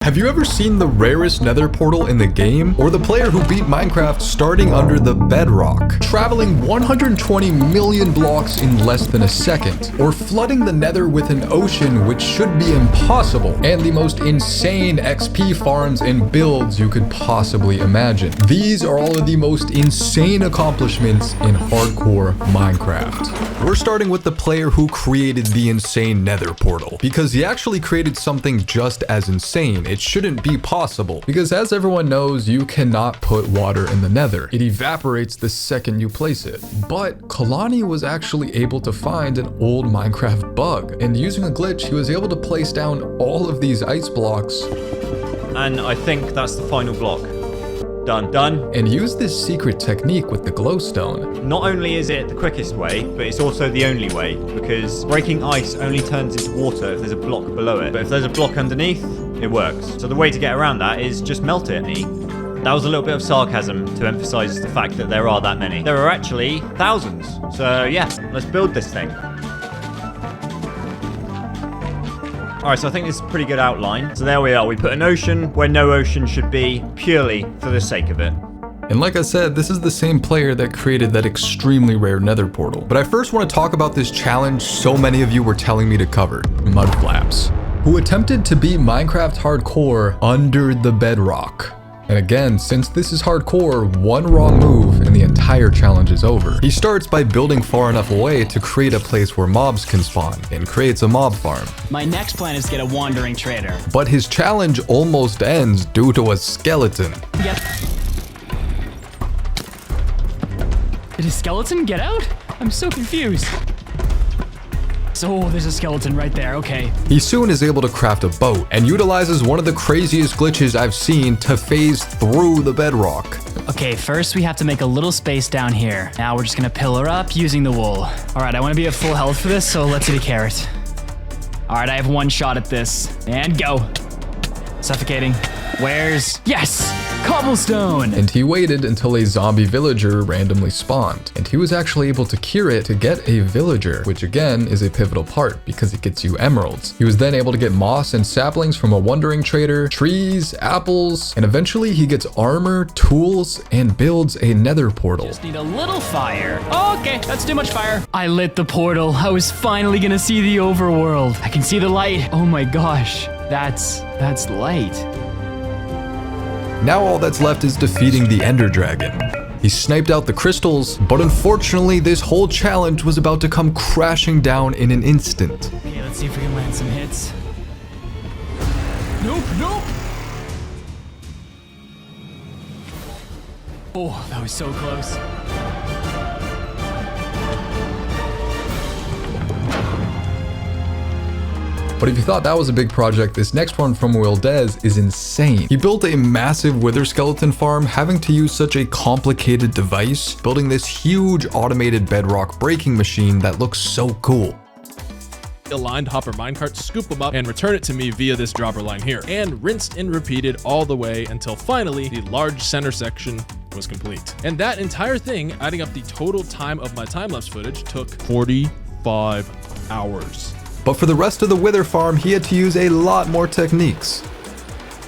Have you ever seen the rarest nether portal in the game? Or the player who beat Minecraft starting under the bedrock, traveling 120 million blocks in less than a second, or flooding the nether with an ocean which should be impossible, and the most insane XP farms and builds you could possibly imagine. These are all of the most insane accomplishments in hardcore Minecraft. We're starting with the player who created the insane nether portal, because he actually created something just as insane. It shouldn't be possible, because as everyone knows, you cannot put water in the nether. It evaporates the second you place it. But Kalani was actually able to find an old Minecraft bug, and using a glitch, he was able to place down all of these ice blocks. And I think that's the final block. Done. And use this secret technique with the glowstone. Not only is it the quickest way, but it's also the only way, because breaking ice only turns into water if there's a block below it. But if there's a block underneath, it works. So the way to get around that is just melt it. That was a little bit of sarcasm to emphasize the fact that there are that many. There are actually thousands. So yeah, let's build this thing. Alright, so I think this is a pretty good outline. So there we are. We put an ocean where no ocean should be, purely for the sake of it. And like I said, this is the same player that created that extremely rare nether portal. But I first want to talk about this challenge so many of you were telling me to cover, Mudflaps, who attempted to beat Minecraft hardcore under the bedrock. And again, since this is hardcore, one wrong move and the entire challenge is over. He starts by building far enough away to create a place where mobs can spawn, and creates a mob farm. My next plan is to get a wandering trader. But his challenge almost ends due to a skeleton. Yep. Did a skeleton get out? I'm so confused. Oh, there's a skeleton right there, okay. He soon is able to craft a boat and utilizes one of the craziest glitches I've seen to phase through the bedrock. Okay, first we have to make a little space down here. Now we're just gonna pillar up using the wool. All right, I wanna be at full health for this, so let's eat a carrot. All right, I have one shot at this. And go. Suffocating. Where's... Yes! Cobblestone! And he waited until a zombie villager randomly spawned. And he was actually able to cure it to get a villager, which again is a pivotal part because it gets you emeralds. He was then able to get moss and saplings from a wandering trader, trees, apples, and eventually he gets armor, tools, and builds a nether portal. Just need a little fire. Okay, that's too much fire. I lit the portal. I was finally gonna see the overworld. I can see the light. Oh my gosh, that's light. Now all that's left is defeating the Ender Dragon. He sniped out the crystals, but unfortunately this whole challenge was about to come crashing down in an instant. Okay, let's see if we can land some hits. Nope. Oh, that was so close. But if you thought that was a big project, this next one from Will Dez is insane. He built a massive wither skeleton farm, having to use such a complicated device, building this huge automated bedrock breaking machine that looks so cool. Aligned hopper minecart, scoop them up, and return it to me via this dropper line here, and rinsed and repeated all the way until finally the large center section was complete. And that entire thing, adding up the total time of my time-lapse footage, took 45 hours. But for the rest of the wither farm, he had to use a lot more techniques.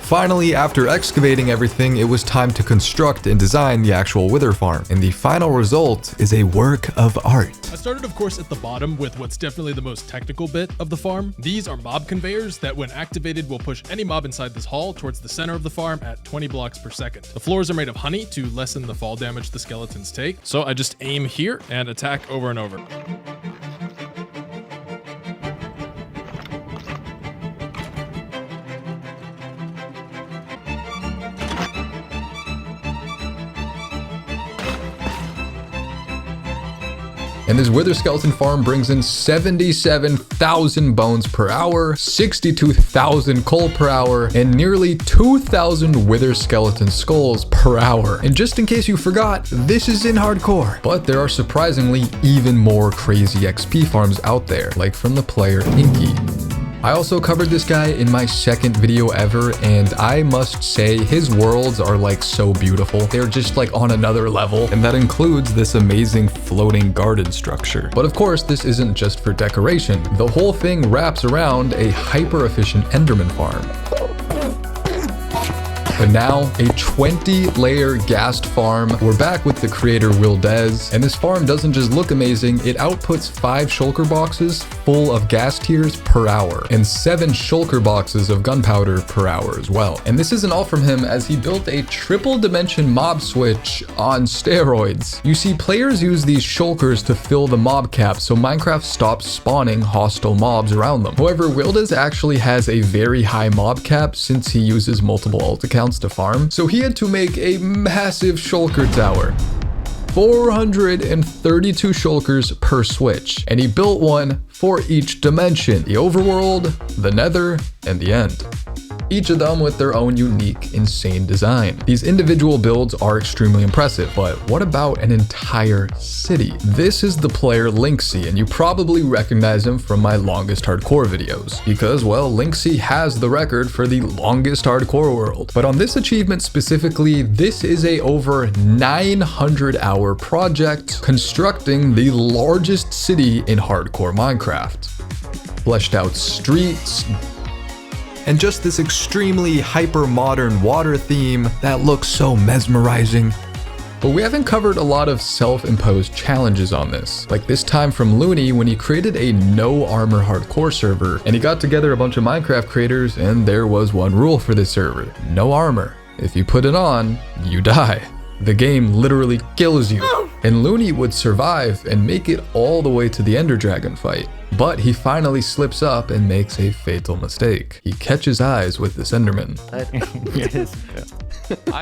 Finally, after excavating everything, it was time to construct and design the actual wither farm, and the final result is a work of art. I started, of course, at the bottom with what's definitely the most technical bit of the farm. These are mob conveyors that, when activated, will push any mob inside this hall towards the center of the farm at 20 blocks per second. The floors are made of honey to lessen the fall damage the skeletons take, so I just aim here and attack over and over. And this wither skeleton farm brings in 77,000 bones per hour, 62,000 coal per hour, and nearly 2,000 wither skeleton skulls per hour. And just in case you forgot, this is in hardcore. But there are surprisingly even more crazy XP farms out there, like from the player Inky. I also covered this guy in my second video ever, and I must say his worlds are like so beautiful. They're just like on another level, and that includes this amazing floating garden structure. But of course, this isn't just for decoration. The whole thing wraps around a hyper efficient Enderman farm. But now, a 20-layer ghast farm. We're back with the creator Will Dez, and this farm doesn't just look amazing, it outputs 5 shulker boxes full of gas tiers per hour, and 7 shulker boxes of gunpowder per hour as well. And this isn't all from him, as he built a triple dimension mob switch on steroids. You see, players use these shulkers to fill the mob cap so Minecraft stops spawning hostile mobs around them. However, Wildez actually has a very high mob cap since he uses multiple alt accounts to farm, so he had to make a massive shulker tower. 432 shulkers per switch, and he built one for each dimension: the overworld, the nether, and the end. Each of them with their own unique, insane design. These individual builds are extremely impressive, but what about an entire city? This is the player Linksy, and you probably recognize him from my longest hardcore videos, because, well, Linksy has the record for the longest hardcore world. But on this achievement specifically, this is a over 900-hour project constructing the largest city in hardcore Minecraft. Fleshed out streets, and just this extremely hyper-modern water theme that looks so mesmerizing. But we haven't covered a lot of self-imposed challenges on this, like this time from Looney when he created a no armor hardcore server, and he got together a bunch of Minecraft creators, and there was one rule for this server: no armor. If you put it on, you die. The game literally kills you. And Looney would survive and make it all the way to the Ender Dragon fight. But he finally slips up and makes a fatal mistake. He catches eyes with this Enderman. Yes.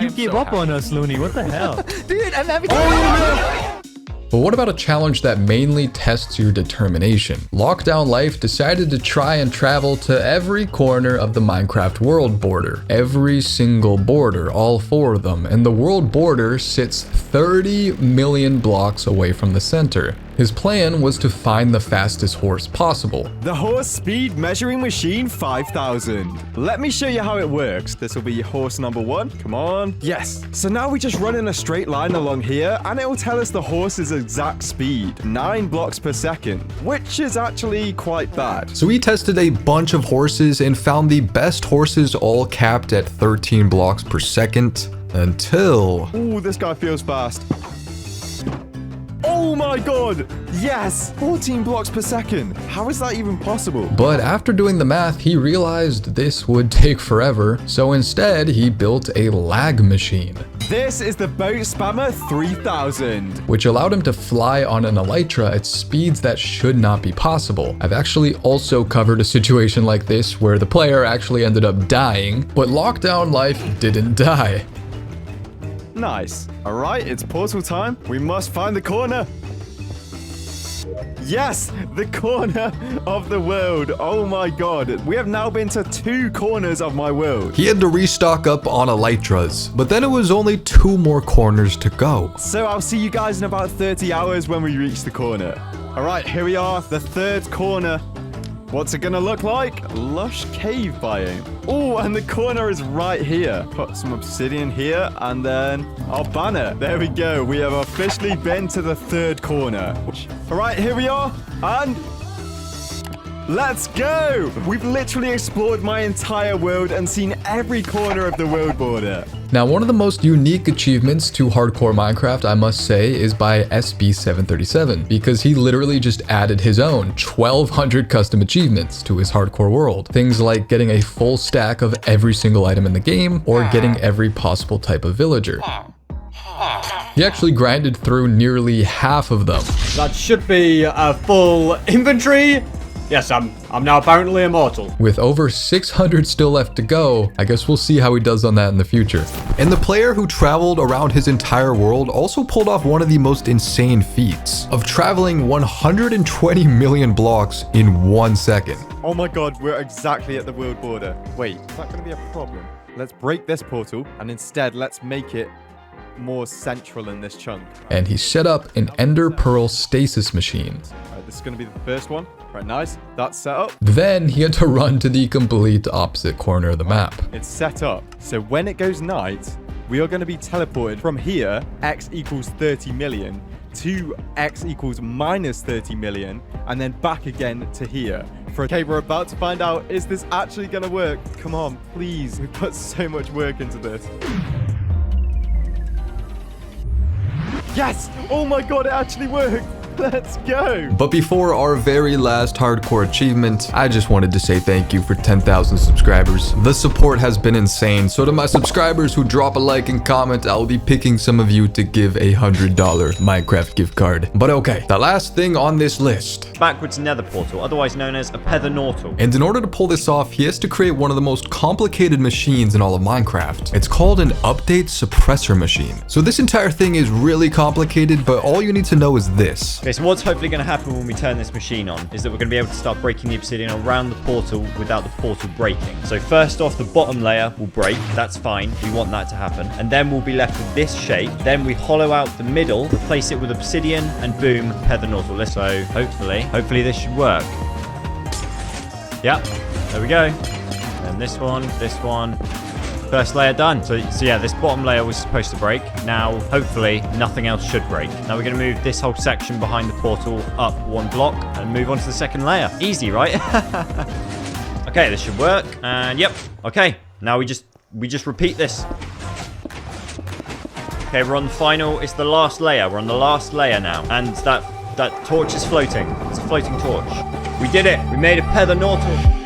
You give up on us, Looney. What the hell? Dude, I'm having to... But what about a challenge that mainly tests your determination? Lockdown Life decided to try and travel to every corner of the Minecraft world border. Every single border, all 4 of them, and the world border sits 30 million blocks away from the center. His plan was to find the fastest horse possible. The horse speed measuring machine 5000. Let me show you how it works. This will be horse number 1. Come on. Yes. So now we just run in a straight line along here, and it will tell us the horse's exact speed, 9 blocks per second, which is actually quite bad. So he tested a bunch of horses and found the best horses all capped at 13 blocks per second until... Ooh, this guy feels fast. Oh my god! Yes! 14 blocks per second. How is that even possible? But after doing the math, he realized this would take forever, so instead he built a lag machine. This is the Boat Spammer 3000. Which allowed him to fly on an elytra at speeds that should not be possible. I've actually also covered a situation like this where the player actually ended up dying, but Lockdown Life didn't die. Nice. Alright, it's portal time. We must find the corner. Yes, the corner of the world. Oh my god. We have now been to 2 corners of my world. He had to restock up on elytras, but then it was only 2 more corners to go. So I'll see you guys in about 30 hours when we reach the corner. Alright, here we are, the 3rd corner. What's it gonna look like? Lush cave biome. Oh, and the corner is right here. Put some obsidian here, and then our banner. There we go. We have officially been to the 3rd corner. All right, here we are, and let's go. We've literally explored my entire world and seen every corner of the world border. Now, one of the most unique achievements to hardcore Minecraft, I must say, is by SB737, because he literally just added his own 1200 custom achievements to his hardcore world. Things like getting a full stack of every single item in the game, or getting every possible type of villager. He actually grinded through nearly half of them. That should be a full inventory. Yes, I'm now apparently immortal. With over 600 still left to go, I guess we'll see how he does on that in the future. And the player who traveled around his entire world also pulled off one of the most insane feats of traveling 120 million blocks in 1 second. Oh my god, we're exactly at the world border. Wait, is that going to be a problem? Let's break this portal, and instead let's make it more central in this chunk. And he set up an Ender Pearl stasis machine. Alright, this is going to be the first one. Right, nice. That's set up. Then he had to run to the complete opposite corner of the map. It's set up. So when it goes night, we are going to be teleported from here, x equals 30 million, to x equals minus 30 million, and then back again to here. for it. Okay, we're about to find out, is this actually going to work? Come on, please. We've put so much work into this. Yes! Oh my god, it actually worked! Let's go! But before our very last hardcore achievement, I just wanted to say thank you for 10,000 subscribers. The support has been insane, so to my subscribers who drop a like and comment, I'll be picking some of you to give a $100 Minecraft gift card. But okay, the last thing on this list. Backwards nether portal, otherwise known as a pether nortal. And in order to pull this off, he has to create one of the most complicated machines in all of Minecraft. It's called an update suppressor machine. So this entire thing is really complicated, but all you need to know is this. Okay, so what's hopefully going to happen when we turn this machine on is that we're going to be able to start breaking the obsidian around the portal without the portal breaking. So first off, the bottom layer will break. That's fine. We want that to happen. And then we'll be left with this shape. Then we hollow out the middle, replace it with obsidian, and boom, pether nortal. So hopefully this should work. Yep, there we go. And this one. First layer done. So yeah, this bottom layer was supposed to break. Now, hopefully, nothing else should break. Now we're going to move this whole section behind the portal up one block and move on to the second layer. Easy, right? Okay, this should work. And yep. Okay, now we just repeat this. Okay, we're on the final. It's the last layer. We're on the last layer now. And that torch is floating. It's a floating torch. We did it. We made a pether nortal.